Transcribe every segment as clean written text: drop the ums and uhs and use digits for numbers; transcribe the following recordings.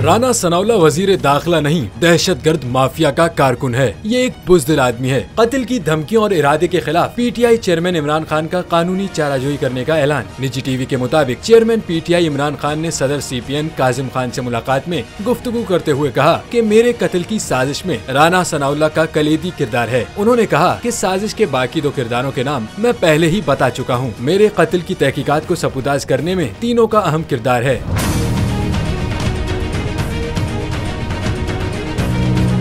राना सनाउल्ला वजीर दाखिला नहीं, दहशतगर्द माफिया का कारकुन है। ये एक बुज़दिल आदमी है। कत्ल की धमकियों और इरादे के खिलाफ पीटीआई चेयरमैन इमरान खान का कानूनी चाराजोई करने का ऐलान। निजी टीवी के मुताबिक चेयरमैन पीटीआई इमरान खान ने सदर सीपीएन काजिम खान से मुलाकात में गुफ्तगू करते हुए कहा कि मेरे कत्ल की साजिश में राना सनाउल्ला का कलीदी किरदार है। उन्होंने कहा कि साजिश के बाकी 2 किरदारों के नाम मैं पहले ही बता चुका हूँ। मेरे कत्ल की तहकीकात को सबूताज करने में तीनों का अहम किरदार है।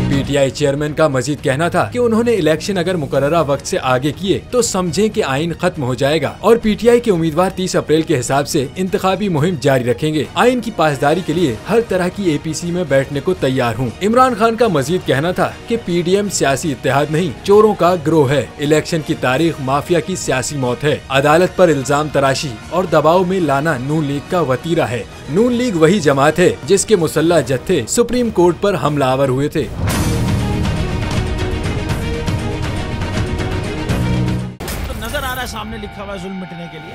पीटीआई चेयरमैन का मजीद कहना था कि उन्होंने इलेक्शन अगर मुकर्ररा वक्त से आगे किए तो समझें कि आइन खत्म हो जाएगा और पीटीआई के उम्मीदवार 30 अप्रैल के हिसाब से इंतखाबी मुहिम जारी रखेंगे। आइन की पासदारी के लिए हर तरह की एपीसी में बैठने को तैयार हूँ। इमरान खान का मजीद कहना था कि पीडीएम सियासी इत्तेहाद नहीं, चोरों का गिरोह है। इलेक्शन की तारीख माफिया की सियासी मौत है। अदालत पर इल्जाम तराशी और दबाव में लाना नून लीग का वतीरा है। नून लीग वही जमात है जिसके मुसल्लह जत्थे सुप्रीम कोर्ट पर हमलावर हुए थे। नजर आ रहा है सामने लिखा हुआ है जुल्म मिटने के लिए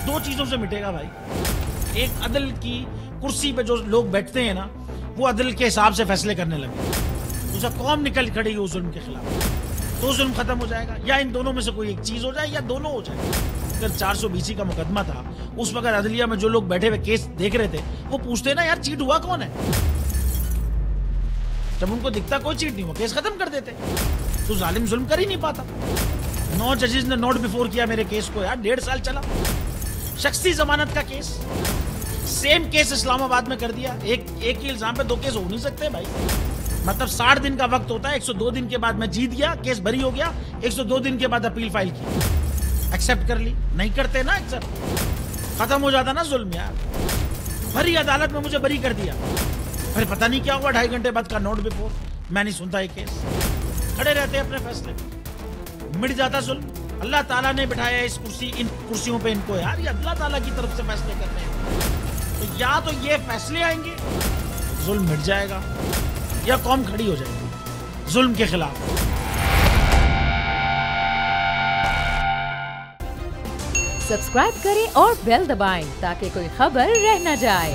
2 चीजों से मिटेगा भाई। एक, अदल की कुर्सी पे जो लोग बैठते हैं ना, वो अदल के हिसाब से फैसले करने लगे। दूसरा, कौम निकल खड़ी उस जुल्म के खिलाफ, तो जुल्म खत्म हो जाएगा। या इन दोनों में से कोई एक चीज हो जाए या दोनों हो जाए। अगर 420 का मुकदमा था, उस वक्त अदलिया में जो लोग बैठे हुए केस देख रहे थे, वो पूछते ना यार चीट हुआ कौन है। जब उनको दिखता कोई चीट नहीं हुआ, केस खत्म कर देते। तो जालिम जुल्म कर ही नहीं पाता। 9 जजेस ने नोट बिफोर किया मेरे केस को यार, 1.5 साल चला। शख्सी जमानत का केस, सेम केस इस्लामाबाद में कर दिया। एक ही इल्जाम पे 2 केस हो नहीं सकते भाई। मतलब 60 दिन का वक्त होता है। 102 दिन के बाद मैं जीत गया, केस बरी हो गया। 102 दिन के बाद अपील फाइल की, एक्सेप्ट कर ली। नहीं करते ना एक्सेप्ट, खत्म हो जाता ना जुल्म यार। भरी अदालत में मुझे बरी कर दिया, फिर पता नहीं क्या हुआ। 2.5 घंटे बाद का नोट बिफोर, मैं नहीं सुनता ये केस। खड़े रहते अपने फैसले, मिट जाता जुल्म। अल्लाह ताला ने बिठाया इस इन कुर्सियों पे इनको यार, ये अल्लाह ताला की तरफ से फैसले कर रहे हैं। तो या तो ये फैसले आएंगे, जुल्म मिट जाएगा, या कौम खड़ी हो जाएगी जुल्म के खिलाफ। सब्सक्राइब करें और बेल दबाएं ताकि कोई खबर रह न जाए।